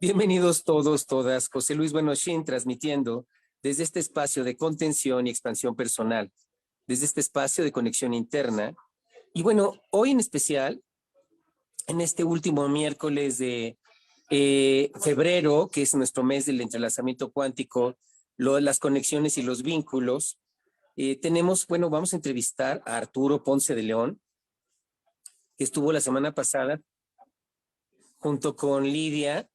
Bienvenidos todos, todas. José Luis Buenoshin transmitiendo desde este espacio de contención y expansión personal, desde este espacio de conexión interna. Y bueno, hoy en especial, en este último miércoles de febrero, que es nuestro mes del entrelazamiento cuántico, las conexiones y los vínculos, vamos a entrevistar a Arturo Ponce de León, que estuvo la semana pasada junto con Lidia.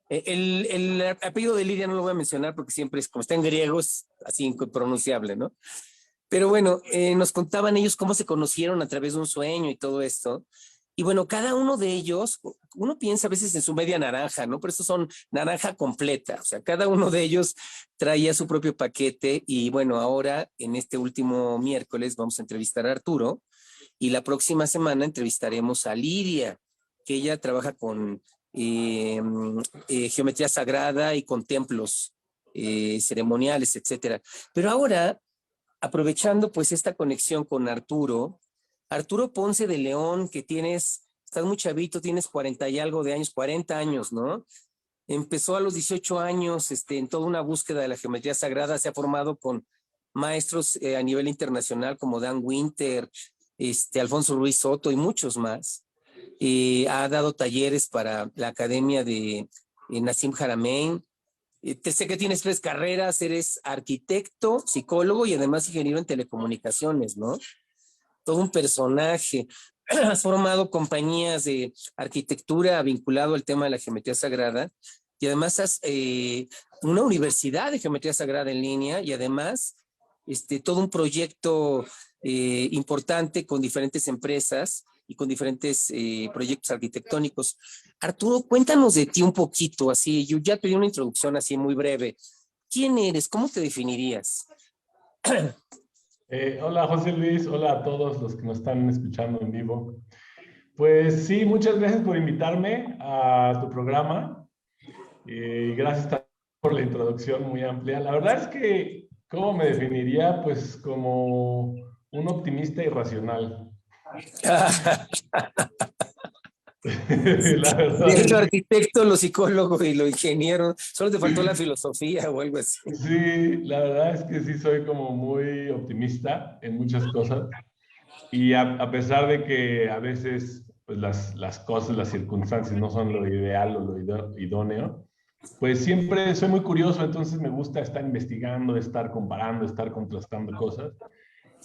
El apellido de Lidia no lo voy a mencionar porque siempre es como está en griego, es así impronunciable, ¿no? Pero bueno, nos contaban ellos cómo se conocieron a través de un sueño y todo esto. Y bueno, cada uno de ellos, uno piensa a veces en su media naranja, ¿no? Pero estos son naranja completa. O sea, cada uno de ellos traía su propio paquete. Y bueno, ahora en este último miércoles vamos a entrevistar a Arturo. Y la próxima semana entrevistaremos a Lidia, que ella trabaja con geometría sagrada y con templos ceremoniales, etcétera. Pero ahora, aprovechando pues esta conexión con Arturo Ponce de León, que estás muy chavito, tienes 40 y algo de años, 40 años, ¿no? Empezó a los 18 años en toda una búsqueda de la geometría sagrada, se ha formado con maestros a nivel internacional como Dan Winter, Alfonso Ruiz Soto y muchos más. Ha dado talleres para la Academia de Nassim Haramein. Te sé que tienes 3 carreras, eres arquitecto, psicólogo y además ingeniero en telecomunicaciones, ¿no? Todo un personaje. Has formado compañías de arquitectura vinculado al tema de la geometría sagrada y además has una universidad de geometría sagrada en línea y además todo un proyecto importante con diferentes empresas y con diferentes proyectos arquitectónicos. Arturo, cuéntanos de ti un poquito, así, yo ya te di una introducción así muy breve. ¿Quién eres? ¿Cómo te definirías? Hola José Luis, hola a todos los que nos están escuchando en vivo. Pues sí, muchas gracias por invitarme a tu programa y gracias también por la introducción muy amplia. La verdad es que, ¿cómo me definiría? Pues como un optimista irracional. La verdad De es lo que arquitecto, lo psicólogo y lo ingeniero, solo te faltó la filosofía o algo así. sí, la verdad es que sí soy como muy optimista en muchas cosas. Y a pesar de que a veces pues las cosas, las circunstancias no son lo ideal o lo idóneo, pues siempre soy muy curioso, entonces me gusta estar investigando, estar comparando, estar contrastando cosas.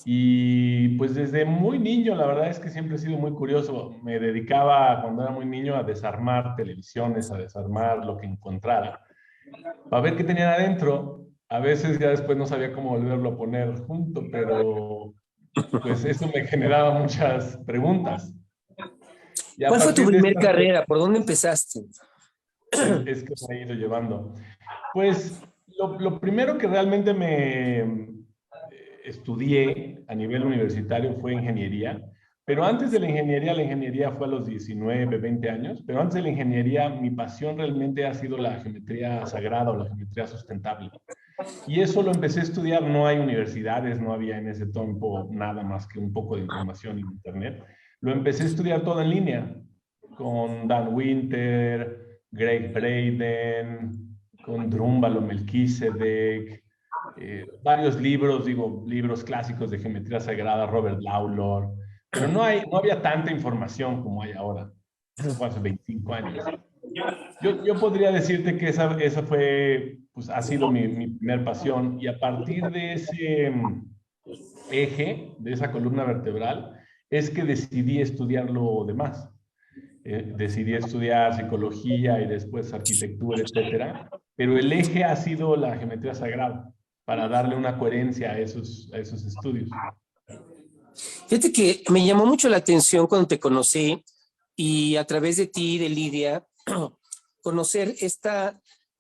Y pues desde muy niño, la verdad es que siempre he sido muy curioso. Me dedicaba cuando era muy niño a desarmar televisiones, a desarmar lo que encontrara, para ver qué tenían adentro. A veces ya después no sabía cómo volverlo a poner junto, pero pues eso me generaba muchas preguntas. Y a ¿Cuál fue tu partir de primer estas, carrera? ¿Por dónde empezaste? es que me ha ido llevando. Pues lo primero que realmente me estudié a nivel universitario fue ingeniería, pero antes de la ingeniería fue a los 19, 20 años, pero antes de la ingeniería mi pasión realmente ha sido la geometría sagrada o la geometría sustentable. Y eso lo empecé a estudiar, no hay universidades, no había en ese tiempo nada más que un poco de información en internet. Lo empecé a estudiar todo en línea, con Dan Winter, Greg Braden, con Drúmbalo Melquisedec, varios libros, digo, libros clásicos de geometría sagrada, Robert Lawlor, pero no había tanta información como hay ahora. Eso fue hace 25 años. Yo podría decirte que esa fue, pues ha sido mi primer pasión y a partir de ese eje, de esa columna vertebral, es que decidí estudiar lo demás. Decidí estudiar psicología y después arquitectura, etcétera, pero el eje ha sido la geometría sagrada para darle una coherencia a esos estudios. Fíjate que me llamó mucho la atención cuando te conocí y a través de ti, de Lidia, conocer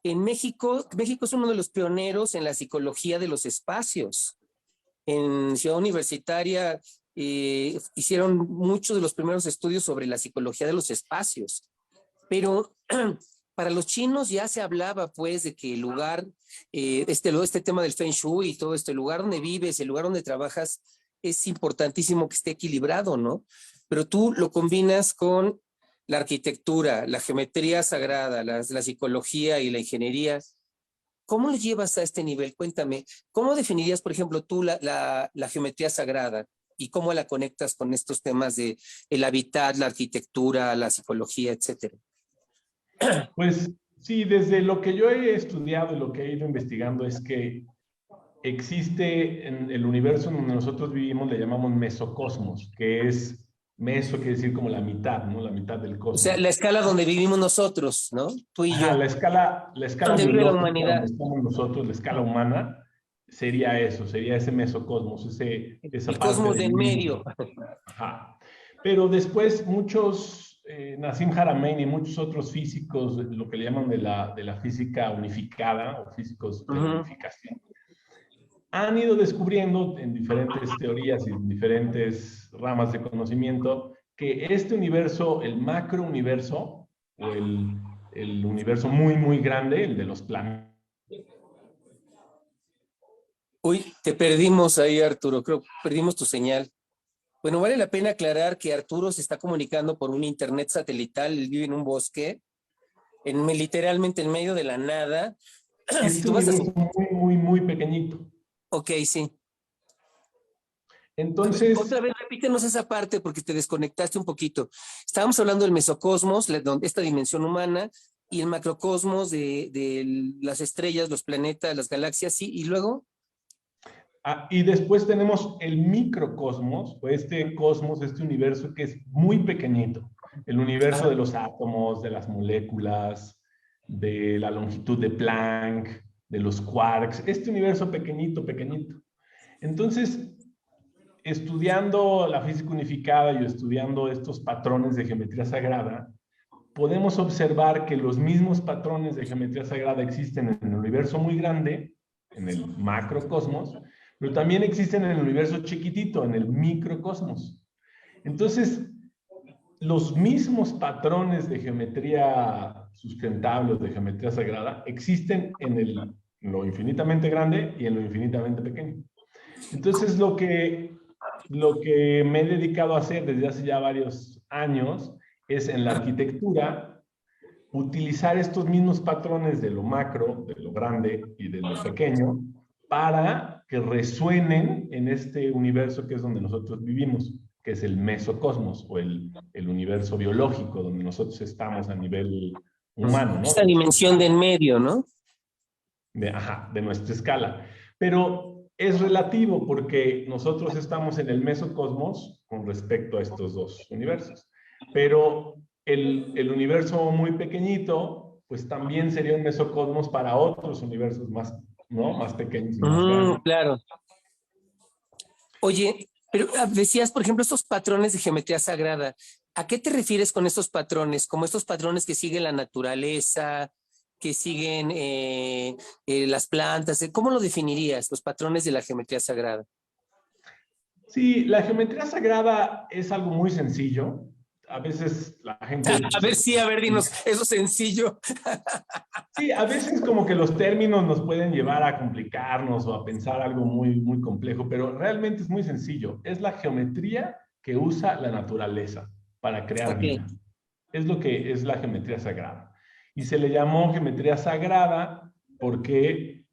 en México es uno de los pioneros en la psicología de los espacios. En Ciudad Universitaria hicieron muchos de los primeros estudios sobre la psicología de los espacios, pero para los chinos ya se hablaba pues de que el lugar, este tema del Feng Shui y todo esto, el lugar donde vives, el lugar donde trabajas, es importantísimo que esté equilibrado, ¿no? Pero tú lo combinas con la arquitectura, la geometría sagrada, la psicología y la ingeniería, ¿cómo lo llevas a este nivel? Cuéntame, ¿cómo definirías, por ejemplo, tú la geometría sagrada y cómo la conectas con estos temas de el hábitat, la arquitectura, la psicología, etcétera? Pues sí, desde lo que yo he estudiado y lo que he ido investigando es que existe en el universo en donde nosotros vivimos, le llamamos mesocosmos, que es meso, quiere decir como la mitad, ¿no? La mitad del O sea, cosmos. la escala donde vivimos nosotros, ¿no? Tú y Ajá, yo. la escala Donde vive la biológica donde humanidad. estamos nosotros, la escala humana, sería eso, sería ese mesocosmos, esa El parte cosmos del del medio. limbo. Ajá. Pero después muchos, Nassim Haramein y muchos otros físicos, lo que le llaman de la física unificada o físicos de la unificación, han ido descubriendo en diferentes teorías y en diferentes ramas de conocimiento que este universo, el macrouniverso, o el universo muy, muy grande, el de los planetas. Uy, te perdimos ahí, Arturo. Creo que perdimos tu señal. Bueno, vale la pena aclarar que Arturo se está comunicando por un internet satelital. Él vive en un bosque, literalmente en medio de la nada. Si Este tú vas a... universo muy, muy, muy pequeñito. Ok, sí. A ver, Entonces, otra vez repítenos esa parte porque te desconectaste un poquito. Estábamos hablando del mesocosmos, esta dimensión humana, y el macrocosmos de las estrellas, los planetas, las galaxias, sí, y luego... y después tenemos el microcosmos, o este cosmos, este universo que es muy pequeñito. El universo de los átomos, de las moléculas, de la longitud de Planck, de los quarks, este universo pequeñito, pequeñito. Entonces, estudiando la física unificada y estudiando estos patrones de geometría sagrada, podemos observar que los mismos patrones de geometría sagrada existen en el universo muy grande, en el macrocosmos, pero también existen en el universo chiquitito, en el microcosmos. Entonces, los mismos patrones de geometría sustentable o de geometría sagrada existen en lo infinitamente grande y en lo infinitamente pequeño. Entonces, lo que me he dedicado a hacer desde hace ya varios años es en la arquitectura utilizar estos mismos patrones de lo macro, de lo grande y de lo pequeño para que resuenen en este universo que es donde nosotros vivimos, que es el mesocosmos o el universo biológico donde nosotros estamos a nivel humano, ¿no? Esta dimensión del medio, ¿no? De nuestra escala. Pero es relativo porque nosotros estamos en el mesocosmos con respecto a estos dos universos. Pero el universo muy pequeñito, pues también sería un mesocosmos para otros universos más, ¿no? Más pequeños y más grandes. Claro. Oye, pero decías, por ejemplo, estos patrones de geometría sagrada. ¿A qué te refieres con estos patrones? Como estos patrones que siguen la naturaleza, que siguen las plantas. ¿Cómo lo definirías, los patrones de la geometría sagrada? Sí, la geometría sagrada es algo muy sencillo. A veces la gente... A ver, sí, a ver, dinos, eso sencillo. Sí, a veces como que los términos nos pueden llevar a complicarnos o a pensar algo muy, muy complejo, pero realmente es muy sencillo. Es la geometría que usa la naturaleza para crear Ok. vida. Es lo que es la geometría sagrada. Y se le llamó geometría sagrada porque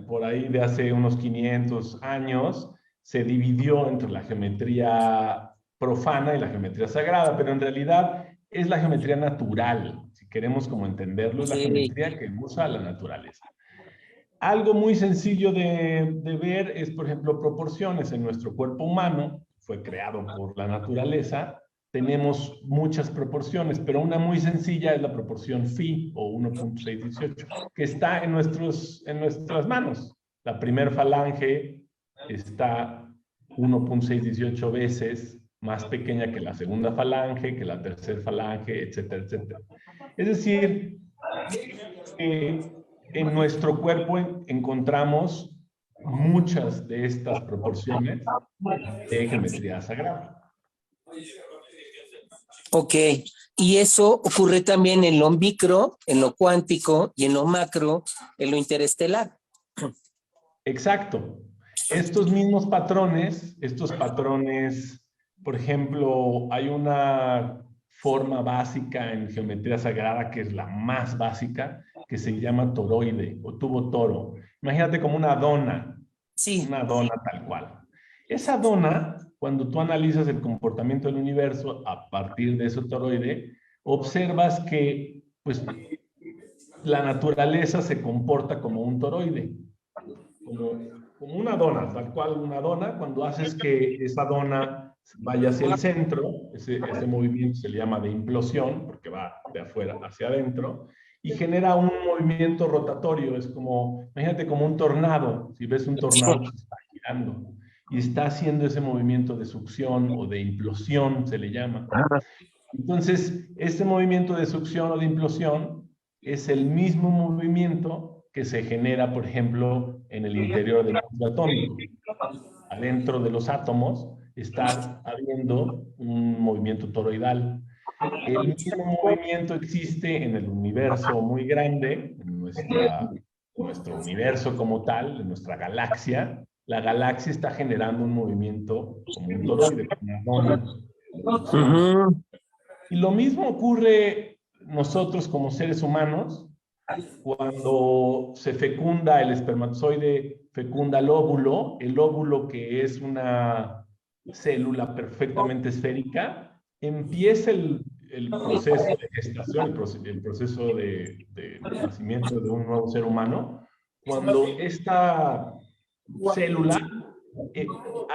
por ahí de hace unos 500 años se dividió entre la geometría profana y la geometría sagrada, pero en realidad es la geometría natural, si queremos como entenderlo, es la Sí. geometría que usa la naturaleza. Algo muy sencillo de ver es, por ejemplo, proporciones en nuestro cuerpo humano, fue creado por la naturaleza, tenemos muchas proporciones, pero una muy sencilla es la proporción phi o 1.618, que está en nuestras manos. La primera falange está 1.618 veces más pequeña que la segunda falange, que la tercera falange, etcétera, etcétera. Es decir, en nuestro cuerpo encontramos muchas de estas proporciones de geometría sagrada. Ok. Y eso ocurre también en lo micro, en lo cuántico y en lo macro, en lo interestelar. Exacto. Estos patrones, por ejemplo, hay una forma básica en geometría sagrada, que es la más básica, que se llama toroide o tubo toro. Imagínate como Sí. una dona tal cual. Esa dona, cuando tú analizas el comportamiento del universo a partir de ese toroide, observas que pues, la naturaleza se comporta como un toroide, como una dona, tal cual una dona. Cuando haces que esa dona vaya hacia el centro, ese movimiento se le llama de implosión, porque va de afuera hacia adentro, y genera un movimiento rotatorio. Es como, imagínate como un tornado. Si ves un tornado, se está girando y está haciendo ese movimiento de succión o de implosión, se le llama. Entonces, este movimiento de succión o de implosión es el mismo movimiento que se genera, por ejemplo, en el interior del núcleo atómico. Adentro de los átomos está habiendo un movimiento toroidal. El mismo movimiento existe en el universo muy grande, en nuestro universo como tal, en nuestra galaxia. La galaxia está generando un movimiento como un toroide, como una dona de succión. Y lo mismo ocurre nosotros como seres humanos, cuando se fecunda el espermatozoide, fecunda el óvulo que es una célula perfectamente esférica, empieza el proceso de gestación, el proceso de nacimiento de un nuevo ser humano, cuando esta célula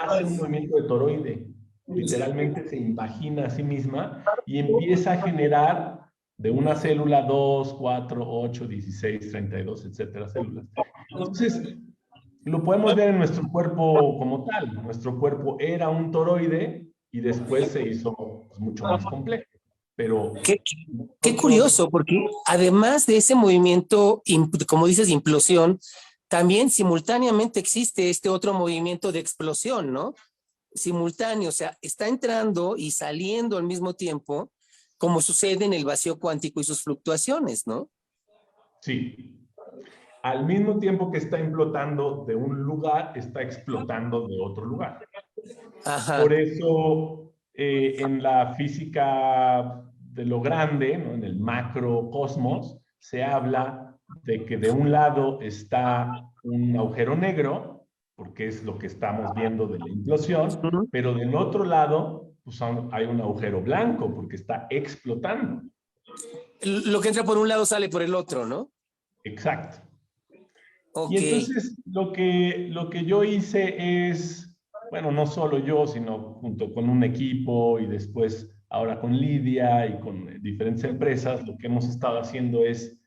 hace un movimiento de toroide, literalmente se invagina a sí misma y empieza a generar de una célula 2, 4, 8, 16, 32, etcétera, células. Entonces, lo podemos ver en nuestro cuerpo como tal. Nuestro cuerpo era un toroide y después se hizo pues, mucho más complejo. Pero Qué curioso, porque además de ese movimiento, como dices, de implosión, también simultáneamente existe este otro movimiento de explosión, ¿no? Simultáneo, o sea, está entrando y saliendo al mismo tiempo, como sucede en el vacío cuántico y sus fluctuaciones, ¿no? Sí. Al mismo tiempo que está implotando de un lugar, está explotando de otro lugar. Ajá. Por eso, en la física de lo grande, ¿no? En el macrocosmos, se habla de que de un lado está un agujero negro, porque es lo que estamos viendo de la implosión, pero del otro lado pues, hay un agujero blanco, porque está explotando. Lo que entra por un lado sale por el otro, ¿no? Exacto. Ok. Y entonces lo que yo hice es, bueno, no solo yo, sino junto con un equipo y después ahora con Lidia y con diferentes empresas, lo que hemos estado haciendo es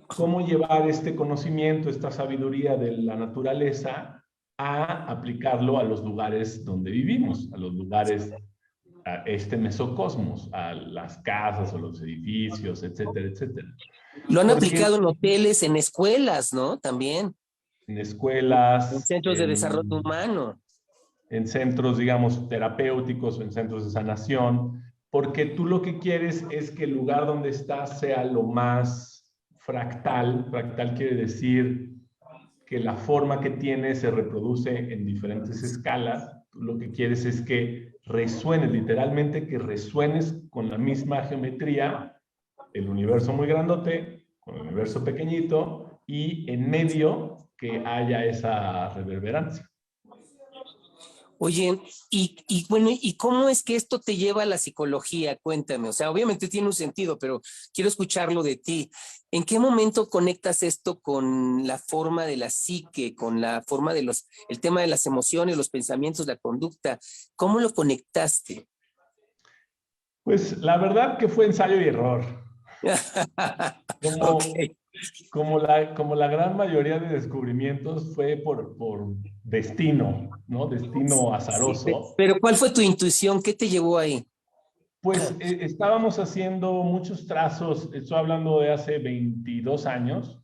cómo llevar este conocimiento, esta sabiduría de la naturaleza a aplicarlo a los lugares donde vivimos, a los lugares, a este mesocosmos, a las casas o los edificios, etcétera, etcétera. Lo han Porque aplicado en hoteles, en escuelas, ¿no? También. en En escuelas, centros de desarrollo humano. en centros, digamos, terapéuticos o en centros de sanación, porque tú lo que quieres es que el lugar donde estás sea lo más fractal. Fractal quiere decir que la forma que tiene se reproduce en diferentes escalas. Tú lo que quieres es que resuenes, literalmente que resuenes con la misma geometría, el universo muy grandote, con el universo pequeñito, y en medio que haya esa reverberancia. Oye, bueno, ¿y cómo es que esto te lleva a la psicología? Cuéntame, o sea, obviamente tiene un sentido, pero quiero escucharlo de ti. ¿En qué momento conectas esto con la forma de la psique, con la forma de el tema de las emociones, los pensamientos, la conducta? ¿Cómo lo conectaste? Pues la verdad que fue ensayo y error. Como, Ok. como la gran mayoría de descubrimientos fue por destino, ¿no? Destino Sí, azaroso. pero ¿cuál fue tu intuición? ¿Qué te llevó ahí? Pues estábamos haciendo muchos trazos, estoy hablando de hace 22 años,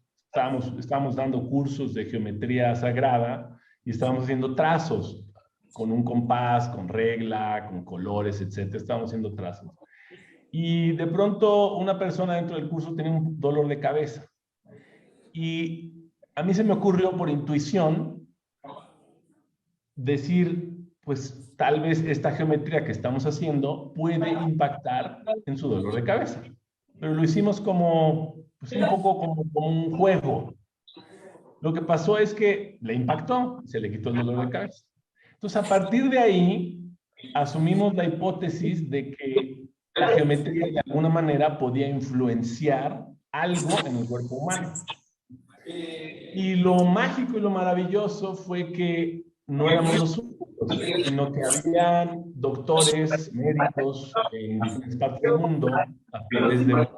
estábamos dando cursos de geometría sagrada y estábamos haciendo trazos con un compás, con regla, con colores, etcétera. Estábamos haciendo trazos. Y de pronto una persona dentro del curso tenía un dolor de cabeza. Y a mí se me ocurrió por intuición decir, pues tal vez esta geometría que estamos haciendo puede impactar en su dolor de cabeza. Pero lo hicimos como, pues un poco como un juego. Lo que pasó es que le impactó, se le quitó el dolor de cabeza. Entonces, a partir de ahí, asumimos la hipótesis de que la geometría de alguna manera podía influenciar algo en el cuerpo humano. Y lo mágico y lo maravilloso fue que no éramos los únicos, sino que habían doctores, médicos en diferentes partes del mundo, a través de un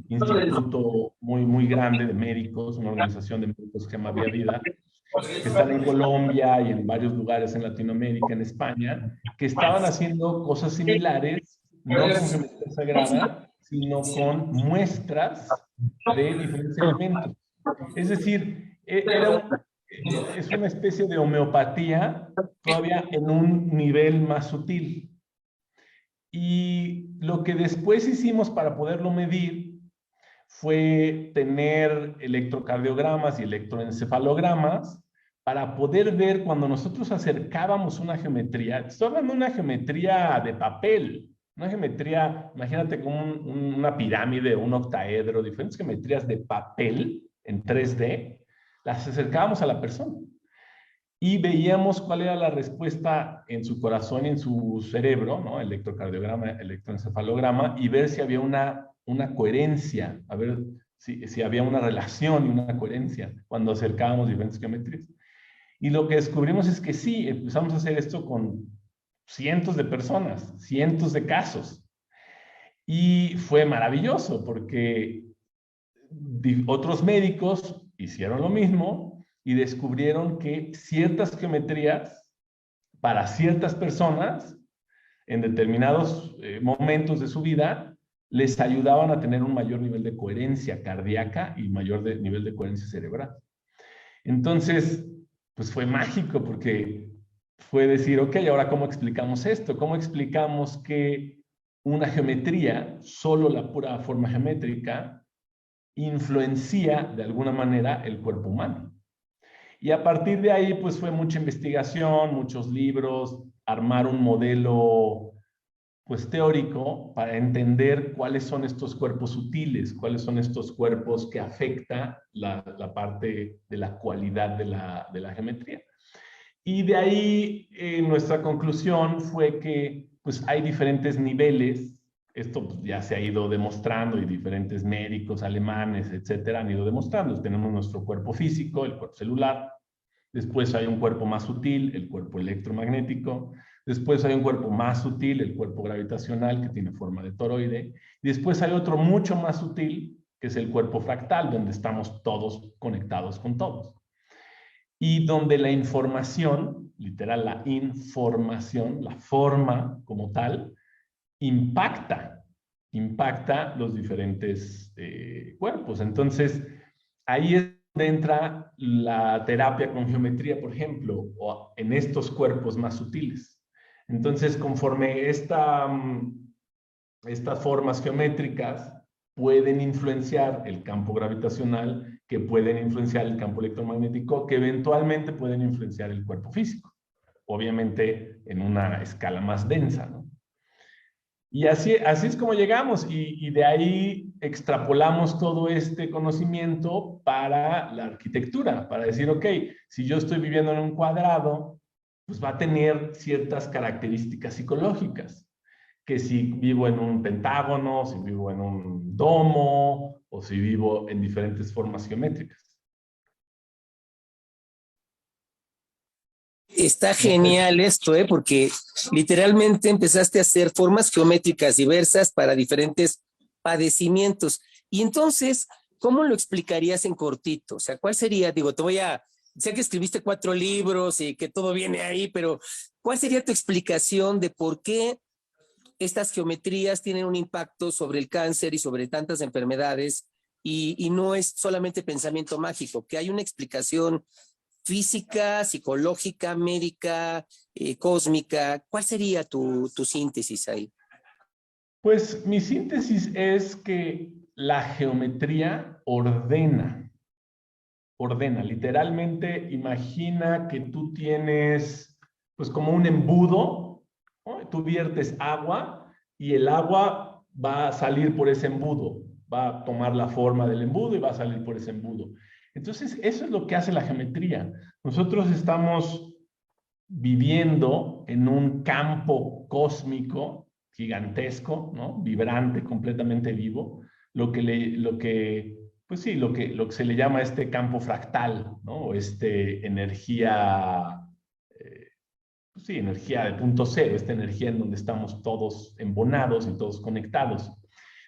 instituto muy grande de médicos, una organización de médicos que se llama Vía Vida, que están en Colombia y en varios lugares en Latinoamérica, en España, que estaban haciendo cosas similares, no con geometría sagrada, sino con muestras de diferentes elementos. Es decir, es una especie de homeopatía todavía en un nivel más sutil. Y lo que después hicimos para poderlo medir fue tener electrocardiogramas y electroencefalogramas para poder ver cuando nosotros acercábamos una geometría. Estoy hablando de una geometría de papel, una geometría, imagínate como una pirámide, un octaedro, diferentes geometrías de papel en 3D, las acercábamos a la persona y veíamos cuál era la respuesta en su corazón y en su cerebro, ¿no? Electrocardiograma, electroencefalograma, y ver si había una coherencia, a ver si había una relación y una coherencia cuando acercábamos diferentes geometrías. Y lo que descubrimos es que sí, empezamos a hacer esto con cientos de personas, cientos de casos. Y fue maravilloso porque otros médicos hicieron lo mismo y descubrieron que ciertas geometrías para ciertas personas en determinados momentos de su vida les ayudaban a tener un mayor nivel de coherencia cardíaca y mayor nivel de coherencia cerebral. Entonces, pues fue mágico porque fue decir, ok, ahora ¿cómo explicamos esto? ¿Cómo explicamos que una geometría, solo la pura forma geométrica, influencia de alguna manera el cuerpo humano? Y a partir de ahí, pues fue mucha investigación, muchos libros, armar un modelo pues teórico para entender cuáles son estos cuerpos sutiles, cuáles son estos cuerpos que afecta la parte de la cualidad de la geometría. Y de ahí nuestra conclusión fue que pues hay diferentes niveles, esto pues, ya se ha ido demostrando y diferentes médicos alemanes, etcétera, han ido demostrando. Tenemos nuestro cuerpo físico, el cuerpo celular, después hay un cuerpo más sutil, el cuerpo electromagnético, después hay un cuerpo más sutil, el cuerpo gravitacional, que tiene forma de toroide, y después hay otro mucho más sutil, que es el cuerpo fractal, donde estamos todos conectados con todos. Y donde la información, literal, la información, la forma como tal, impacta los diferentes cuerpos. Entonces, ahí es donde entra la terapia con geometría, por ejemplo, o en estos cuerpos más sutiles. Entonces, conforme estas formas geométricas pueden influenciar el campo gravitacional, que pueden influenciar el campo electromagnético, que eventualmente pueden influenciar el cuerpo físico. Obviamente en una escala más densa, ¿no? Y así es como llegamos y de ahí extrapolamos todo este conocimiento para la arquitectura, para decir, ok, si yo estoy viviendo en un cuadrado, pues va a tener ciertas características psicológicas, que si vivo en un pentágono, si vivo en un domo o si vivo en diferentes formas geométricas. Está genial esto, porque literalmente empezaste a hacer formas geométricas diversas para diferentes padecimientos. Y entonces, ¿cómo lo explicarías en cortito? O sea, ¿cuál sería? Digo, sé que escribiste 4 libros y que todo viene ahí, pero ¿cuál sería tu explicación de por qué estas geometrías tienen un impacto sobre el cáncer y sobre tantas enfermedades y no es solamente pensamiento mágico, que hay una explicación física, psicológica, médica, cósmica? ¿Cuál sería tu síntesis ahí? Pues mi síntesis es que la geometría ordena, literalmente imagina que tú tienes pues como un embudo, ¿no? Tú viertes agua y el agua va a salir por ese embudo, va a tomar la forma del embudo y va a salir por ese embudo. Entonces, eso es lo que hace la geometría. Nosotros estamos viviendo en un campo cósmico gigantesco, ¿no? Vibrante, completamente vivo, pues sí, lo que se le llama este campo fractal, ¿no? O energía, pues sí, energía de punto cero, esta energía en donde estamos todos embonados y todos conectados.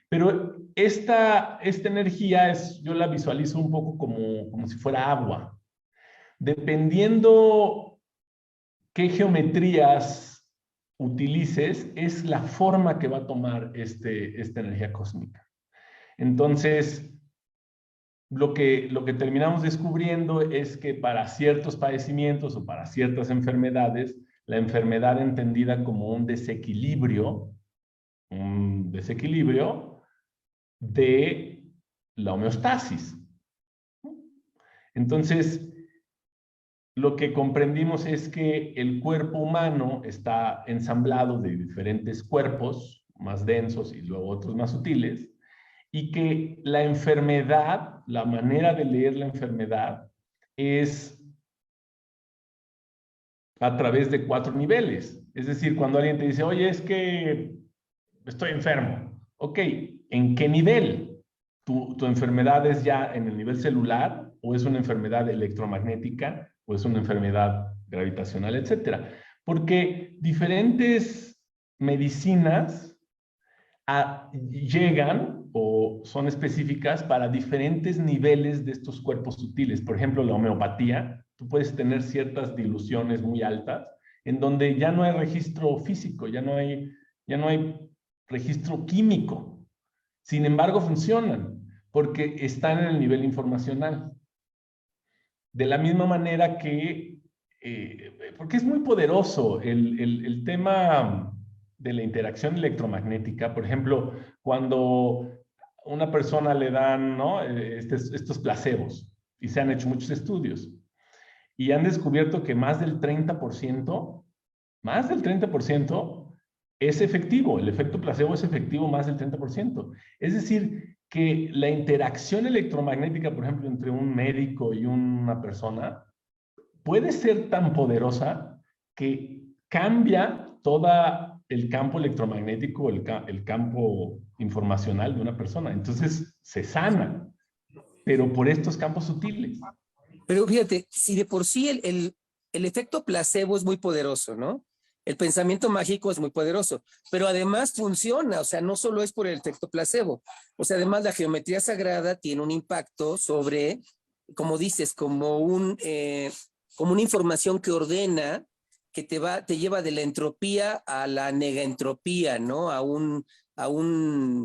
Pero esta energía yo la visualizo un poco como si fuera agua. Dependiendo qué geometrías utilices, es la forma que va a tomar esta energía cósmica. Entonces, lo que terminamos descubriendo es que para ciertos padecimientos o para ciertas enfermedades, la enfermedad entendida como un desequilibrio de la homeostasis. Entonces, lo que comprendimos es que el cuerpo humano está ensamblado de diferentes cuerpos más densos y luego otros más sutiles, y que la enfermedad, la manera de leer la enfermedad es a través de 4 niveles. Es decir, cuando alguien te dice, oye, es que estoy enfermo. Ok, ¿en qué nivel? ¿Tu enfermedad es ya en el nivel celular o es una enfermedad electromagnética o es una enfermedad gravitacional, etcétera? Porque diferentes medicinas llegan o son específicas para diferentes niveles de estos cuerpos sutiles. Por ejemplo, la homeopatía, tú puedes tener ciertas diluciones muy altas en donde ya no hay registro físico, ya no hay registro químico. Sin embargo, funcionan porque están en el nivel informacional. De la misma manera que, porque es muy poderoso el tema de la interacción electromagnética. Por ejemplo, cuando una persona le dan, ¿no? estos placebos, y se han hecho muchos estudios, y han descubierto que más del 30%, es efectivo. El efecto placebo es efectivo más del 30%. Es decir, que la interacción electromagnética, por ejemplo, entre un médico y una persona, puede ser tan poderosa que cambia todo el campo electromagnético, el campo informacional de una persona. Entonces, se sana, pero por estos campos sutiles. Pero fíjate, si de por sí el efecto placebo es muy poderoso, ¿no? El pensamiento mágico es muy poderoso, pero además funciona, o sea, no solo es por el efecto placebo, o sea, además la geometría sagrada tiene un impacto sobre, como dices, como una información que ordena, que te lleva de la entropía a la negaentropía, ¿no? A un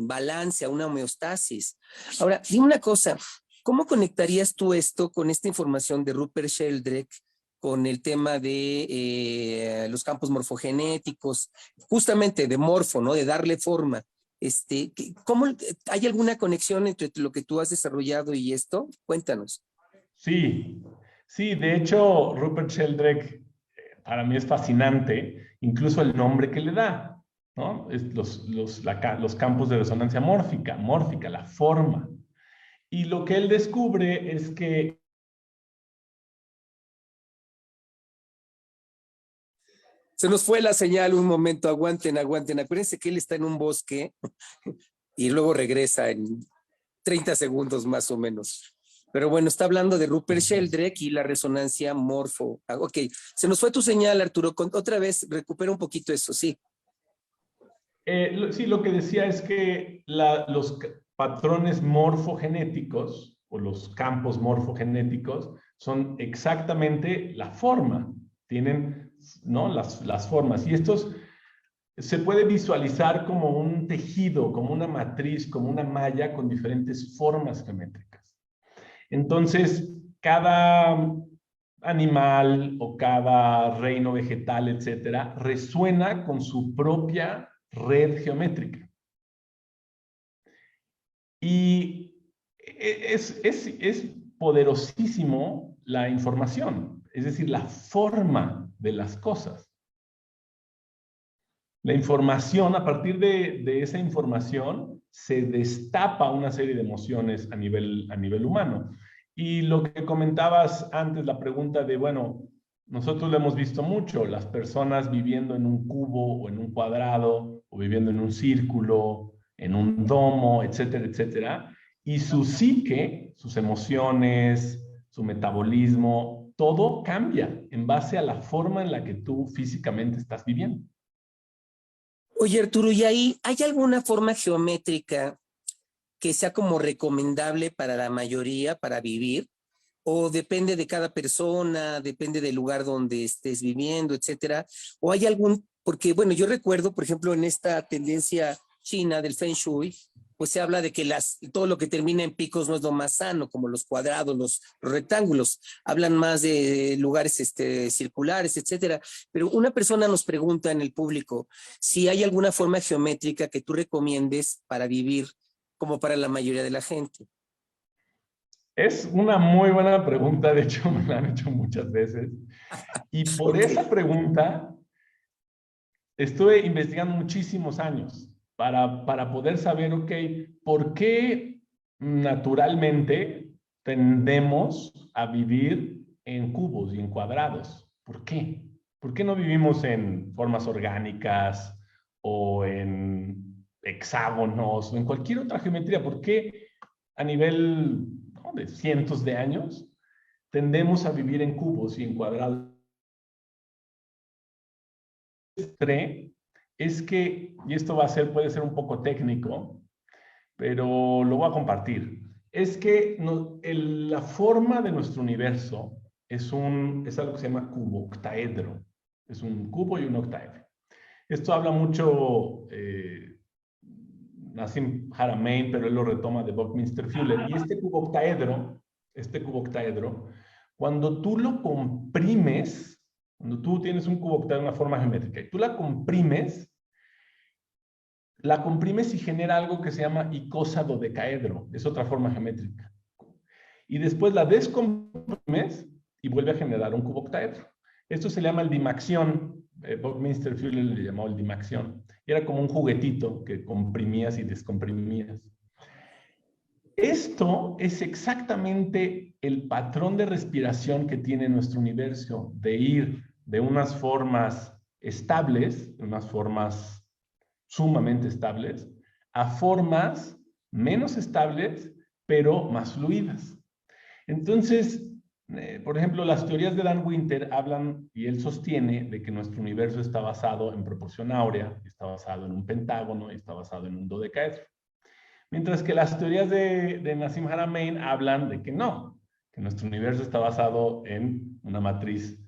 balance, a una homeostasis. Ahora, dime una cosa, ¿cómo conectarías tú esto con esta información de Rupert Sheldrake, con el tema de los campos morfogenéticos, justamente de morfo, ¿no? De darle forma? ¿Cómo, hay alguna conexión entre lo que tú has desarrollado y esto? Cuéntanos. Sí, sí, de hecho, Rupert Sheldrake para mí es fascinante, incluso el nombre que le da, ¿no? Los campos de resonancia mórfica, la forma. Y lo que él descubre es que... Se nos fue la señal un momento, aguanten. Acuérdense que él está en un bosque y luego regresa en 30 segundos más o menos. Pero bueno, está hablando de Rupert Sheldrake y la resonancia morfo. Ok, se nos fue tu señal, Arturo. Otra vez, recupera un poquito eso, sí. Sí, lo que decía es que los patrones morfogenéticos o los campos morfogenéticos son exactamente la forma. Tienen, ¿no? las formas. Y estos se puede visualizar como un tejido, como una matriz, como una malla con diferentes formas geométricas. Entonces, cada animal o cada reino vegetal, etcétera, resuena con su propia red geométrica. Y es poderosísimo la información, es decir, la forma de las cosas. La información, a partir de esa información, se destapa una serie de emociones a nivel humano. Y lo que comentabas antes, la pregunta de, bueno, nosotros lo hemos visto mucho, las personas viviendo en un cubo o en un cuadrado, o viviendo en un círculo, en un domo, etcétera, etcétera. Y su psique, sus emociones, su metabolismo, todo cambia en base a la forma en la que tú físicamente estás viviendo. Oye, Arturo, ¿y ahí hay alguna forma geométrica que sea como recomendable para la mayoría para vivir? ¿O depende de cada persona, depende del lugar donde estés viviendo, etcétera? ¿O hay algún, porque bueno, yo recuerdo, por ejemplo, en esta tendencia china del Feng Shui, pues se habla de que todo lo que termina en picos no es lo más sano, como los cuadrados, los rectángulos. Hablan más de lugares circulares, etcétera. Pero una persona nos pregunta en el público si hay alguna forma geométrica que tú recomiendes para vivir como para la mayoría de la gente. Es una muy buena pregunta, de hecho me la han hecho muchas veces. Y por Ok. esa pregunta estuve investigando muchísimos años para poder saber, ok, ¿por qué naturalmente tendemos a vivir en cubos y en cuadrados? ¿Por qué? ¿Por qué no vivimos en formas orgánicas o en hexágonos o en cualquier otra geometría? ¿Por qué a nivel, ¿no?, de cientos de años tendemos a vivir en cubos y en cuadrados? Es que, y esto puede ser un poco técnico, pero lo voy a compartir, es que la forma de nuestro universo es algo que se llama cubo octaedro. Es un cubo y un octaedro. Esto habla mucho Nassim Haramein, pero él lo retoma de Buckminster Fuller. Y este cubo octaedro, cuando tú lo comprimes, cuando tú tienes un cubo octaedro, una forma geométrica, y tú la comprimes y genera algo que se llama icosadodecaedro, es otra forma geométrica. Y después la descomprimes y vuelve a generar un cubo octaedro. Esto se llama el dimaxión. Buckminster Fuller le llamó el dimaxión. Y era como un juguetito que comprimías y descomprimías. Esto es exactamente el patrón de respiración que tiene nuestro universo, de ir de unas formas estables, unas formas sumamente estables, a formas menos estables, pero más fluidas. Entonces, por ejemplo, las teorías de Dan Winter hablan, y él sostiene, de que nuestro universo está basado en proporción áurea, está basado en un pentágono, y está basado en un dodecaedro. Mientras que las teorías de Nassim Haramein hablan de que no, que nuestro universo está basado en una matriz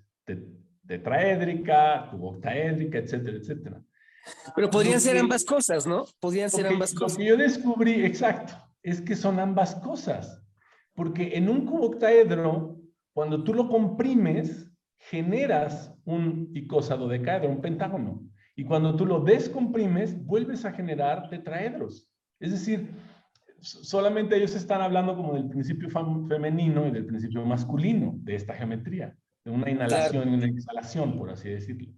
tetraédrica, cuboctaédrica, etcétera, etcétera. Pero podrían ser ambas cosas, ¿no? Podrían ser ambas Lo cosas. que yo descubrí, exacto, es que son ambas cosas. Porque en un cubo octaedro, cuando tú lo comprimes, generas un icosadodecaedro, un pentágono. Y cuando tú lo descomprimes, vuelves a generar tetraedros. Es decir, solamente ellos están hablando como del principio femenino y del principio masculino de esta geometría, de una Claro, inhalación y una exhalación, por así decirlo.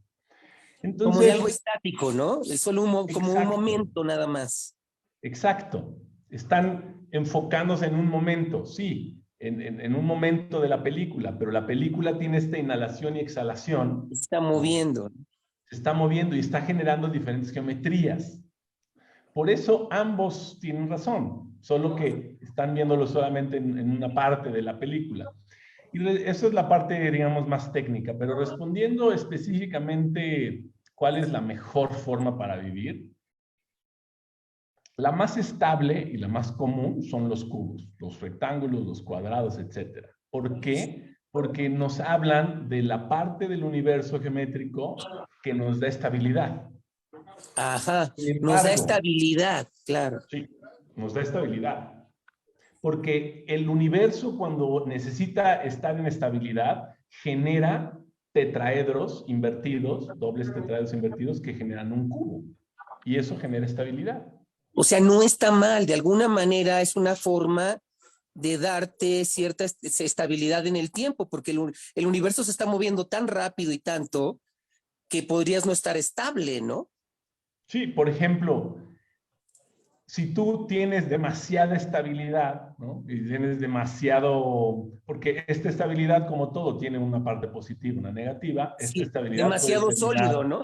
como de algo Entonces, estático, ¿no? Es solo como un exacto. momento nada más. Exacto. Están enfocándose en un momento, sí, en un momento de la película, pero la película tiene esta inhalación y exhalación, Está ¿no? moviendo. Se está moviendo y está generando diferentes geometrías. Por eso ambos tienen razón, solo que están viéndolo solamente en una parte de la película. Y eso es la parte, digamos, más técnica, pero respondiendo específicamente cuál es la mejor forma para vivir, la más estable y la más común son los cubos, los rectángulos, los cuadrados, etc. ¿Por qué? Porque nos hablan de la parte del universo geométrico que nos da estabilidad. Ajá, Sin nos da embargo, estabilidad, claro. sí, nos da estabilidad. Porque el universo, cuando necesita estar en estabilidad, genera tetraedros invertidos, dobles tetraedros invertidos que generan un cubo. Y eso genera estabilidad. O sea, no está mal, de alguna manera es una forma de darte cierta estabilidad en el tiempo, porque el universo se está moviendo tan rápido y tanto que podrías no estar estable, ¿no? Sí, por ejemplo, si tú tienes demasiada estabilidad, ¿no? Y tienes demasiado, porque esta estabilidad, como todo, tiene una parte positiva, una negativa. Esta Sí, estabilidad demasiado sólido, ¿no?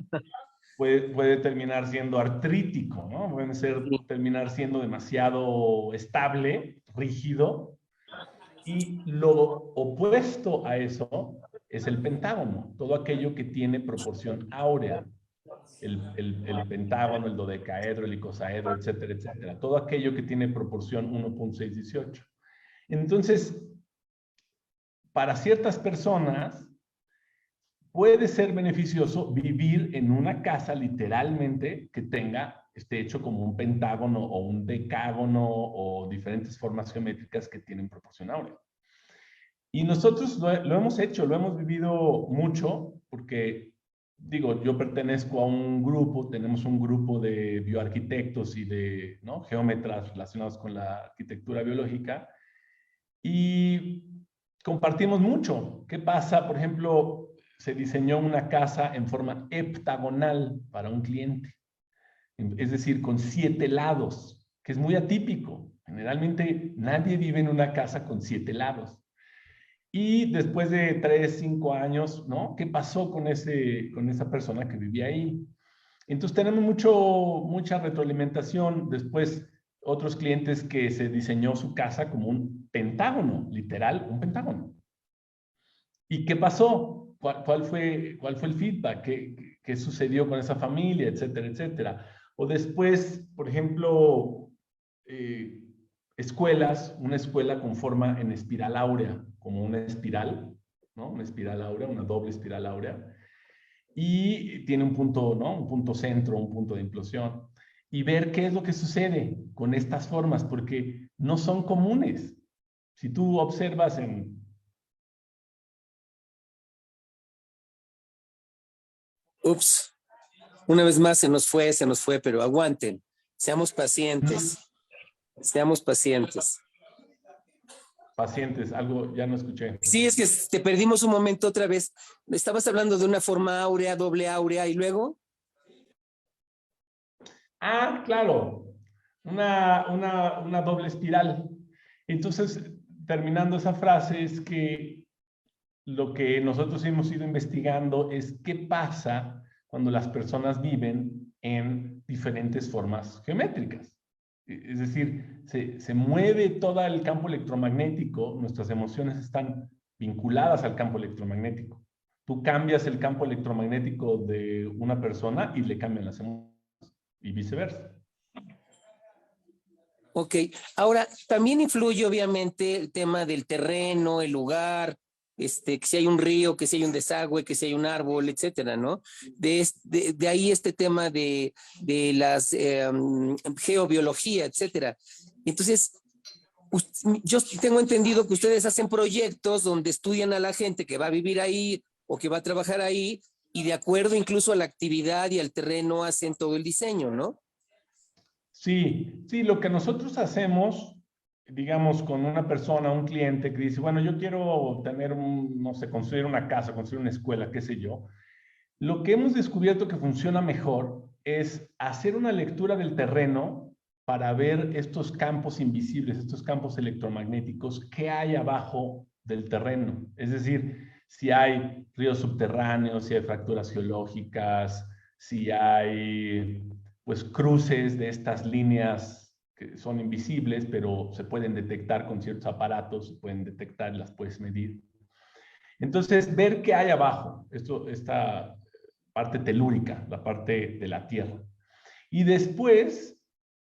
puede terminar siendo artrítico, ¿no? Sí. Terminar siendo demasiado estable, rígido. Y lo opuesto a eso es el pentágono, todo aquello que tiene proporción áurea. El pentágono, el dodecaedro, el icosaedro, etcétera, etcétera. Todo aquello que tiene proporción 1.618. Entonces, para ciertas personas puede ser beneficioso vivir en una casa literalmente que esté hecho como un pentágono o un decágono o diferentes formas geométricas que tienen proporción áurea. Y nosotros lo hemos hecho, lo hemos vivido mucho, porque, digo, yo pertenezco a un grupo, tenemos un grupo de bioarquitectos y de, ¿no?, geómetras relacionados con la arquitectura biológica, y compartimos mucho. ¿Qué pasa? Por ejemplo, se diseñó una casa en forma heptagonal para un cliente, es decir, con 7 lados, que es muy atípico. Generalmente nadie vive en una casa con 7 lados. Y después de 3, 5 años, ¿no? ¿Qué pasó con esa persona que vivía ahí? Entonces tenemos mucha retroalimentación. Después, otros clientes que se diseñó su casa como un pentágono, literal, un pentágono. ¿Y qué pasó? ¿Cuál fue el feedback? ¿Qué sucedió con esa familia? Etcétera, etcétera. O después, por ejemplo, eh, una escuela con forma en espiral áurea, como una espiral, ¿no? Una espiral áurea, una doble espiral áurea, y tiene un punto, ¿no? Un punto centro, un punto de implosión, y ver qué es lo que sucede con estas formas, porque no son comunes. Si tú observas Ups, una vez más se nos fue, pero aguanten, seamos pacientes, seamos pacientes. pacientes, algo ya no escuché. Sí, es que te perdimos un momento otra vez. Estabas hablando de una forma áurea, doble áurea, y luego. Ah, claro, una doble espiral. Entonces, terminando esa frase, es que lo que nosotros hemos ido investigando es qué pasa cuando las personas viven en diferentes formas geométricas. Es decir, se mueve todo el campo electromagnético, nuestras emociones están vinculadas al campo electromagnético. Tú cambias el campo electromagnético de una persona y le cambian las emociones y viceversa. Ok, ahora también influye obviamente el tema del terreno, el lugar, que si hay un río, que si hay un desagüe, que si hay un árbol, etcétera, ¿no? De ahí este tema de las geobiología, etcétera. Entonces, yo tengo entendido que ustedes hacen proyectos donde estudian a la gente que va a vivir ahí o que va a trabajar ahí y de acuerdo incluso a la actividad y al terreno hacen todo el diseño, ¿no? Sí, sí, lo que nosotros hacemos, digamos, con una persona, un cliente que dice, bueno, yo quiero tener no sé, construir una casa, construir una escuela, qué sé yo. Lo que hemos descubierto que funciona mejor es hacer una lectura del terreno para ver estos campos invisibles, estos campos electromagnéticos, qué hay abajo del terreno. Es decir, si hay ríos subterráneos, si hay fracturas geológicas, si hay pues cruces de estas líneas que son invisibles, pero se pueden detectar con ciertos aparatos, se pueden detectar, las puedes medir. Entonces, ver qué hay abajo, esta parte telúrica, la parte de la Tierra. Y después,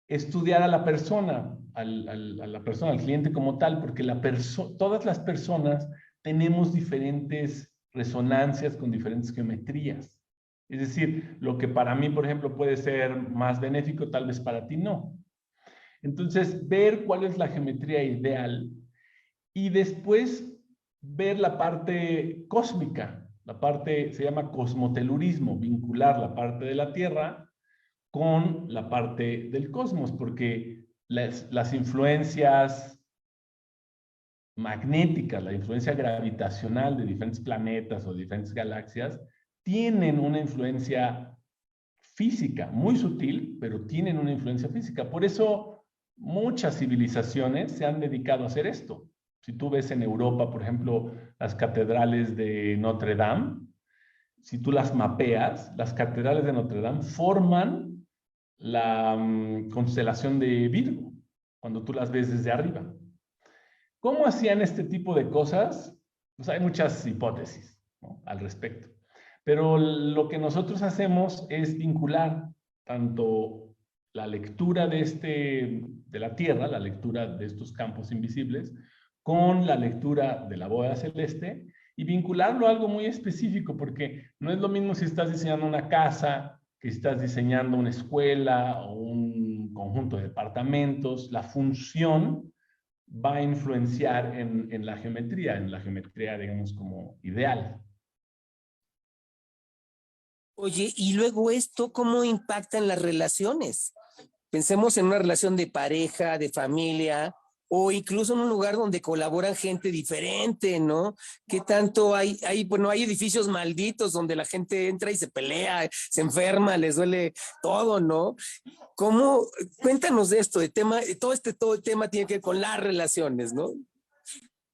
estudiar a la persona, al cliente como tal, porque todas las personas tenemos diferentes resonancias con diferentes geometrías. Es decir, lo que para mí, por ejemplo, puede ser más benéfico, tal vez para ti no. Entonces, ver cuál es la geometría ideal y después ver la parte cósmica, la parte se llama cosmotelurismo, vincular la parte de la Tierra con la parte del cosmos, porque las influencias magnéticas, la influencia gravitacional de diferentes planetas o diferentes galaxias, tienen una influencia física, muy sutil, pero tienen una influencia física. Por eso muchas civilizaciones se han dedicado a hacer esto. Si tú ves en Europa, por ejemplo, las catedrales de Notre Dame, si tú las mapeas, las catedrales de Notre Dame forman la constelación de Virgo, cuando tú las ves desde arriba. ¿Cómo hacían este tipo de cosas? Pues hay muchas hipótesis, ¿no?, al respecto. Pero lo que nosotros hacemos es vincular tanto la lectura de la Tierra, la lectura de estos campos invisibles, con la lectura de la bóveda celeste y vincularlo a algo muy específico, porque no es lo mismo si estás diseñando una casa, que si estás diseñando una escuela o un conjunto de departamentos. La función va a influenciar en la geometría, digamos, como ideal. Oye, y luego esto, ¿cómo impacta en las relaciones? Pensemos en una relación de pareja, de familia, o incluso en un lugar donde colaboran gente diferente, ¿no? ¿Qué tanto bueno, hay edificios malditos donde la gente entra y se pelea, se enferma, les duele todo, ¿no? ¿Cómo? Cuéntanos de esto, todo el tema tiene que ver con las relaciones, ¿no?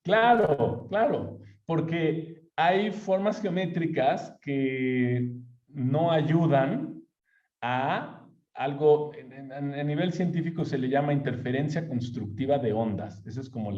Claro, claro, porque hay formas geométricas que no ayudan a algo, a nivel científico se le llama interferencia constructiva de ondas. Ese es como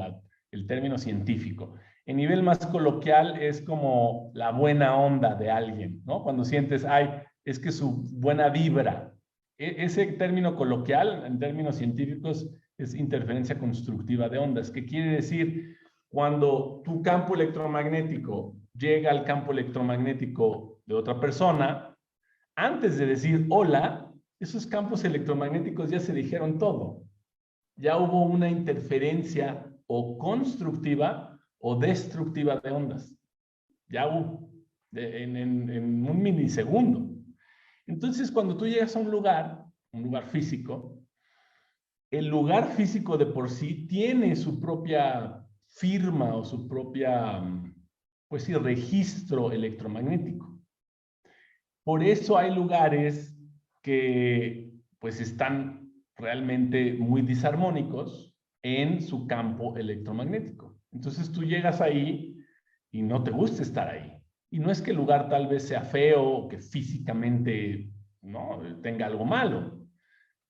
el término científico. En nivel más coloquial es como la buena onda de alguien, ¿no? Cuando sientes, ay, es que su buena vibra. Ese término coloquial, en términos científicos, es interferencia constructiva de ondas, que quiere decir cuando tu campo electromagnético llega al campo electromagnético de otra persona, antes de decir hola, esos campos electromagnéticos ya se dijeron todo. Ya hubo una interferencia o constructiva o destructiva de ondas. Ya hubo, en un milisegundo. Entonces, cuando tú llegas a un lugar físico, el lugar físico de por sí tiene su propia firma o su propia, pues sí, registro electromagnético. Por eso hay lugares que pues están realmente muy disarmónicos en su campo electromagnético. Entonces tú llegas ahí y no te gusta estar ahí. Y no es que el lugar tal vez sea feo o que físicamente no tenga algo malo.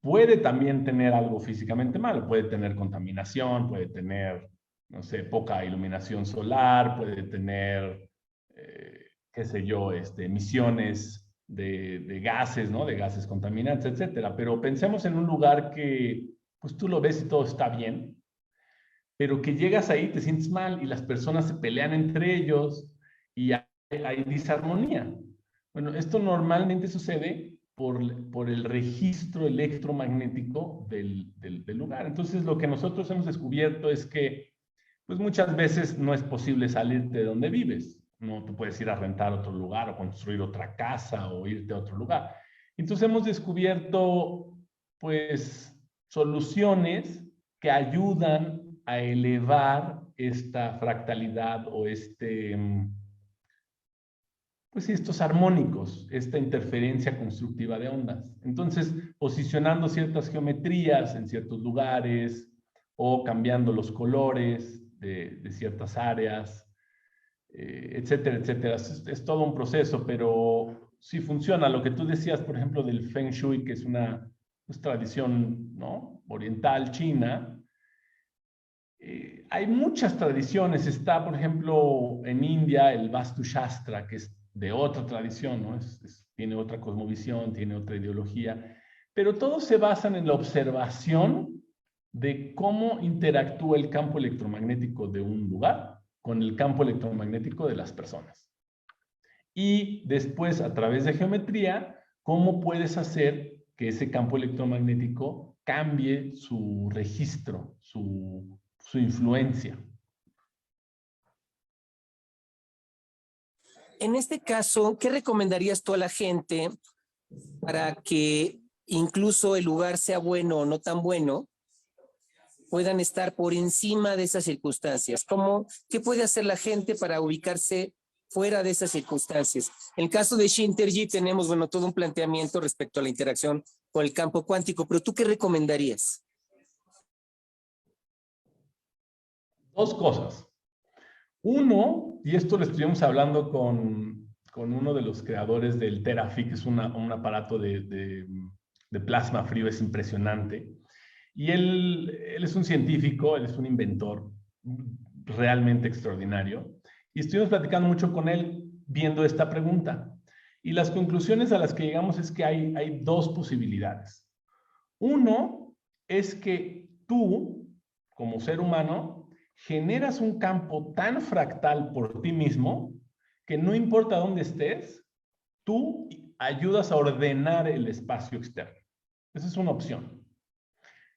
Puede también tener algo físicamente malo. Puede tener contaminación, puede tener, no sé, poca iluminación solar, puede tener, qué sé yo, emisiones de gases, ¿no? De gases contaminantes, etcétera. Pero pensemos en un lugar que, pues tú lo ves y todo está bien, pero que llegas ahí, te sientes mal y las personas se pelean entre ellos y hay disarmonía. Bueno, esto normalmente sucede por el registro electromagnético del lugar. Entonces, lo que nosotros hemos descubierto es que, pues muchas veces no es posible salirte de donde vives. No, tú puedes ir a rentar otro lugar o construir otra casa o irte a otro lugar. Entonces, hemos descubierto, pues, soluciones que ayudan a elevar esta fractalidad o pues sí, estos armónicos, esta interferencia constructiva de ondas. Entonces, posicionando ciertas geometrías en ciertos lugares o cambiando los colores de ciertas áreas, etcétera, etcétera. Es todo un proceso, pero sí funciona. Lo que tú decías, por ejemplo, del Feng Shui, que es una pues, tradición, ¿no?, oriental, china. Hay muchas tradiciones. Está, por ejemplo, en India el Vastu Shastra, que es de otra tradición, ¿no? Tiene otra cosmovisión, tiene otra ideología, pero todos se basan en la observación de cómo interactúa el campo electromagnético de un lugar con el campo electromagnético de las personas. Y después, a través de geometría, cómo puedes hacer que ese campo electromagnético cambie su registro, su influencia. En este caso, ¿qué recomendarías tú a la gente para que incluso el lugar sea bueno o no tan bueno, puedan estar por encima de esas circunstancias? ¿Qué puede hacer la gente para ubicarse fuera de esas circunstancias. En el caso de Shintergy tenemos, bueno, todo un planteamiento respecto a la interacción con el campo cuántico, pero ¿tú qué recomendarías? Dos cosas. Uno, y esto lo estuvimos hablando con uno de los creadores del Terafi, que es un aparato de plasma frío, es impresionante. Y él es un científico, él es un inventor realmente extraordinario. Y estuvimos platicando mucho con él viendo esta pregunta. Y las conclusiones a las que llegamos es que hay dos posibilidades. Uno es que tú, como ser humano, generas un campo tan fractal por ti mismo que no importa dónde estés, tú ayudas a ordenar el espacio externo. Esa es una opción.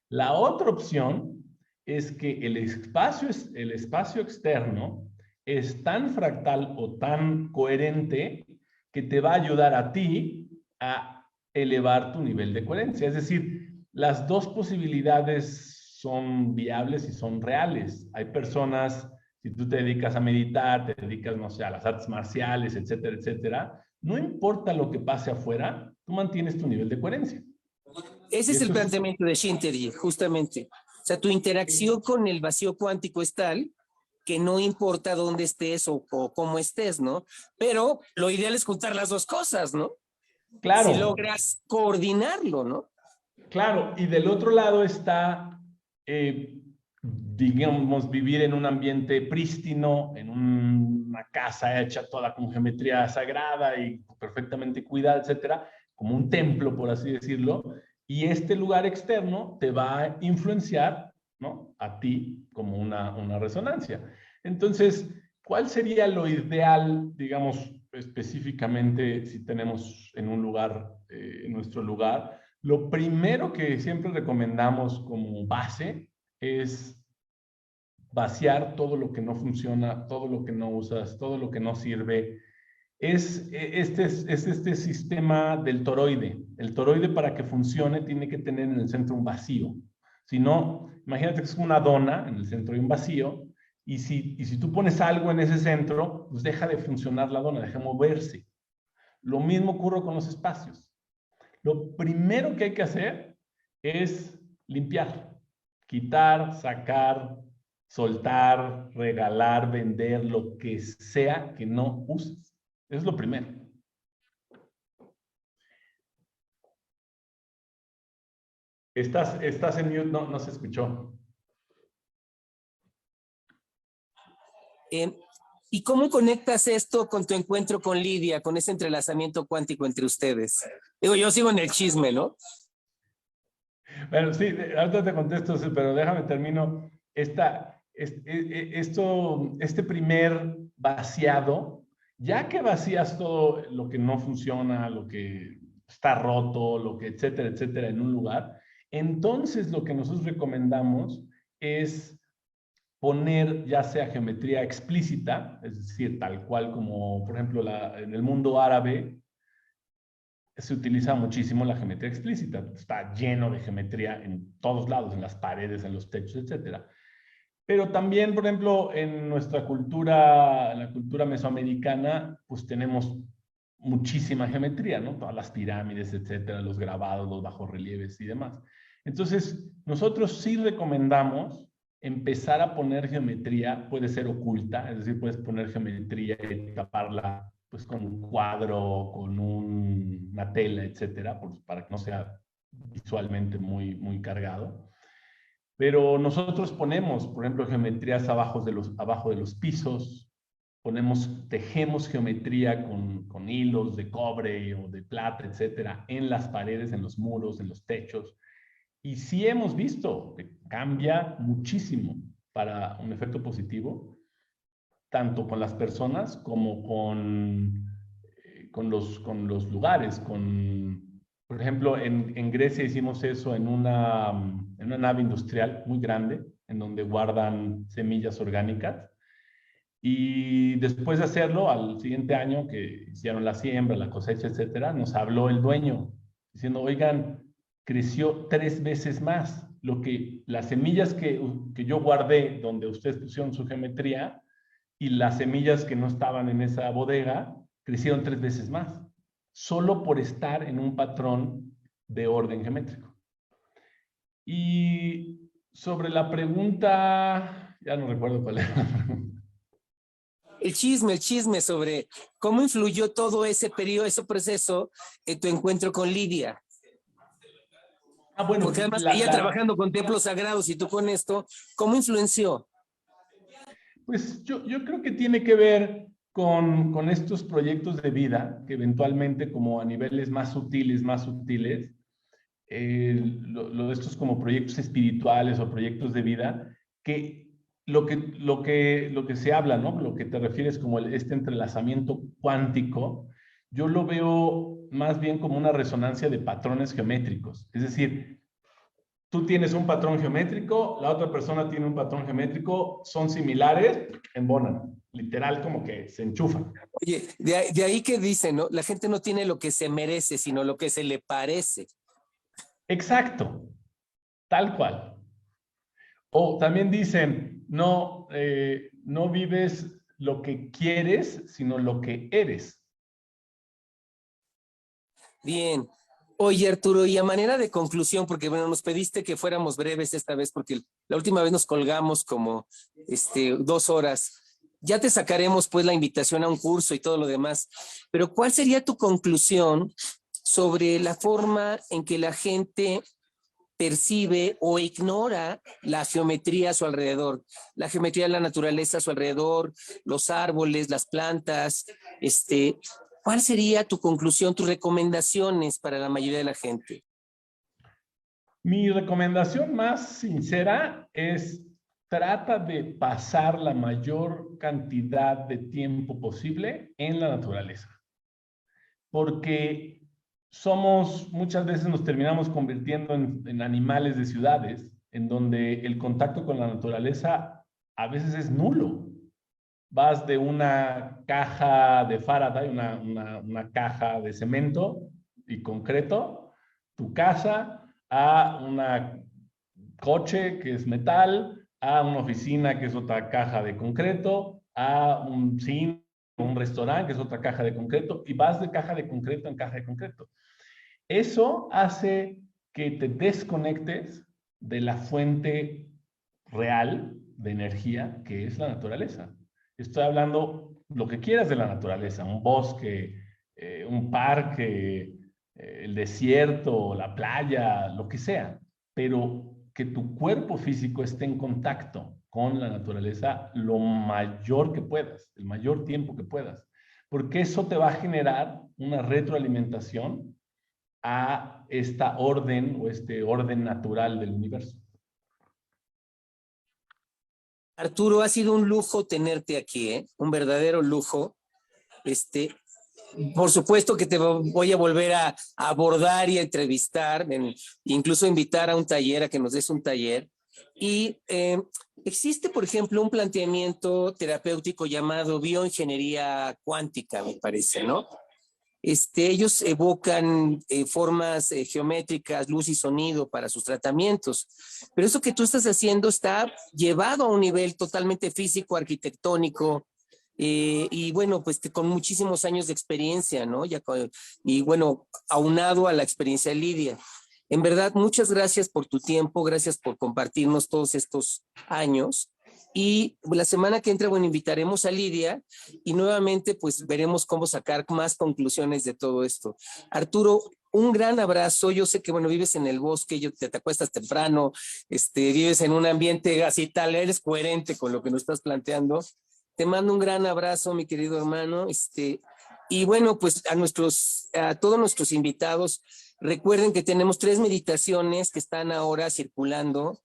La otra opción es que el espacio externo es tan fractal o tan coherente que te va a ayudar a ti a elevar tu nivel de coherencia. Es decir, las dos posibilidades son viables y son reales. Hay personas, si tú te dedicas a meditar, te dedicas, no sé, a las artes marciales, etcétera, etcétera, no importa lo que pase afuera, tú mantienes tu nivel de coherencia. Ese es el planteamiento de Shintergy, justamente. O sea, tu interacción con el vacío cuántico es tal que no importa dónde estés o cómo estés, ¿no? Pero lo ideal es juntar las dos cosas, ¿no? Claro. Si logras coordinarlo, ¿no? Claro, y del otro lado está, digamos, vivir en un ambiente prístino, en una casa hecha toda con geometría sagrada y perfectamente cuidada, etcétera, como un templo, por así decirlo, y este lugar externo te va a influenciar, ¿no?, a ti como una resonancia. Entonces, ¿cuál sería lo ideal, digamos, específicamente si tenemos en un lugar, en nuestro lugar? Lo primero que siempre recomendamos como base es vaciar todo lo que no funciona, todo lo que no usas, todo lo que no sirve. Es este sistema del toroide. El toroide, para que funcione, tiene que tener en el centro un vacío. Si no, imagínate que es una dona, en el centro hay un vacío, y si tú pones algo en ese centro, pues deja de funcionar la dona, deja de moverse. Lo mismo ocurre con los espacios. Lo primero que hay que hacer es limpiar, quitar, sacar, soltar, regalar, vender, lo que sea que no uses. Eso es lo primero. Estás en mute, no se escuchó. ¿Y cómo conectas esto con tu encuentro con Lidia, con ese entrelazamiento cuántico entre ustedes? Digo, yo sigo en el chisme, ¿no? Bueno, sí, ahorita te contesto, pero déjame termino. Este primer vaciado, ya que vacías todo lo que no funciona, lo que está roto, lo que etcétera, etcétera, en un lugar, entonces lo que nosotros recomendamos es poner ya sea geometría explícita, es decir, tal cual como, por ejemplo, en el mundo árabe, se utiliza muchísimo la geometría explícita. Está lleno de geometría en todos lados, en las paredes, en los techos, etcétera. Pero también, por ejemplo, en nuestra cultura, en la cultura mesoamericana, pues tenemos muchísima geometría, ¿no? Todas las pirámides, etcétera, los grabados, los bajorrelieves y demás. Entonces, nosotros sí recomendamos empezar a poner geometría, puede ser oculta, es decir, puedes poner geometría y taparla pues con un cuadro, con una tela, etcétera, para que no sea visualmente muy cargado. Pero nosotros ponemos, por ejemplo, geometrías abajo de los pisos, tejemos geometría con hilos de cobre o de plata, etcétera, en las paredes, en los muros, en los techos. Y sí hemos visto que cambia muchísimo para un efecto positivo, tanto con las personas como con los lugares. Por ejemplo, en Grecia hicimos eso en una nave industrial muy grande, en donde guardan semillas orgánicas. Y después de hacerlo, al siguiente año que hicieron la siembra, la cosecha, etcétera, nos habló el dueño diciendo, oigan, creció 3 veces más. Las semillas que yo guardé donde ustedes pusieron su geometría, y las semillas que no estaban en esa bodega crecieron 3 veces más, solo por estar en un patrón de orden geométrico. Y sobre la pregunta, ya no recuerdo cuál era la pregunta. El chisme sobre cómo influyó todo ese periodo, ese proceso en tu encuentro con Lidia. Bueno, porque además ella trabajando con templos sagrados y tú con esto, ¿cómo influenció? Pues yo creo que tiene que ver con estos proyectos de vida que eventualmente, como a niveles más sutiles, lo de estos como proyectos espirituales o proyectos de vida, que lo que se habla, ¿no? Lo que te refieres como este entrelazamiento cuántico, yo lo veo más bien como una resonancia de patrones geométricos. Es decir, tú tienes un patrón geométrico, la otra persona tiene un patrón geométrico, son similares, embonan. Literal, como que se enchufan. Oye, de ahí que dicen, ¿no? La gente no tiene lo que se merece, sino lo que se le parece. Exacto, tal cual. O también dicen, no, no vives lo que quieres, sino lo que eres. Bien. Oye, Arturo, y a manera de conclusión, porque bueno, nos pediste que fuéramos breves esta vez, porque la última vez nos colgamos como 2 horas. Ya te sacaremos pues la invitación a un curso y todo lo demás. Pero ¿cuál sería tu conclusión sobre la forma en que la gente percibe o ignora la geometría a su alrededor, la geometría de la naturaleza a su alrededor, los árboles, las plantas? ¿Cuál sería tu conclusión, tus recomendaciones para la mayoría de la gente? Mi recomendación más sincera es trata de pasar la mayor cantidad de tiempo posible en la naturaleza. Porque muchas veces nos terminamos convirtiendo en animales de ciudades, en donde el contacto con la naturaleza a veces es nulo. Vas de una caja de Faraday, una caja de cemento y concreto, tu casa, a un coche que es metal, a una oficina que es otra caja de concreto, a un cine, un restaurante que es otra caja de concreto, y vas de caja de concreto en caja de concreto. Eso hace que te desconectes de la fuente real de energía que es la naturaleza. Estoy hablando lo que quieras de la naturaleza, un bosque, un parque, el desierto, la playa, lo que sea, pero que tu cuerpo físico esté en contacto con la naturaleza lo mayor que puedas, el mayor tiempo que puedas, porque eso te va a generar una retroalimentación a esta orden o este orden natural del universo. Arturo, ha sido un lujo tenerte aquí, ¿eh? Un verdadero lujo. Por supuesto que te voy a volver a abordar y a entrevistar, incluso invitar a un taller, a que nos des un taller. Y existe, por ejemplo, un planteamiento terapéutico llamado bioingeniería cuántica, me parece, ¿no? Ellos evocan formas geométricas, luz y sonido para sus tratamientos, pero eso que tú estás haciendo está llevado a un nivel totalmente físico, arquitectónico, y bueno, pues con muchísimos años de experiencia, ¿no? Y bueno, aunado a la experiencia de Lidia. En verdad, muchas gracias por tu tiempo, gracias por compartirnos todos estos años. Y la semana que entra, bueno, invitaremos a Lidia y nuevamente pues veremos cómo sacar más conclusiones de todo esto. Arturo, un gran abrazo. Yo sé que, bueno, vives en el bosque, te acuestas temprano, vives en un ambiente así tal, eres coherente con lo que nos estás planteando. Te mando un gran abrazo, mi querido hermano. Y bueno, pues a todos nuestros invitados, recuerden que tenemos 3 meditaciones que están ahora circulando.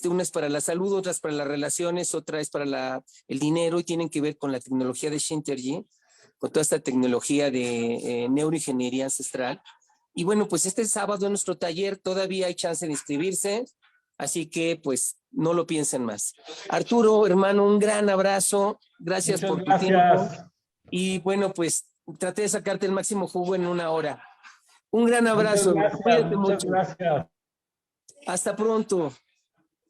Una es para la salud, otra es para las relaciones, otra es para el dinero y tienen que ver con la tecnología de Shintergy, con toda esta tecnología de neuroingeniería ancestral. Y bueno, pues este sábado en nuestro taller todavía hay chance de inscribirse, así que pues no lo piensen más. Arturo, hermano, un gran abrazo. Gracias por tu tiempo. Y bueno, pues traté de sacarte el máximo jugo en 1 hora. Un gran abrazo. Cuídate mucho. Muchas gracias. Hasta pronto.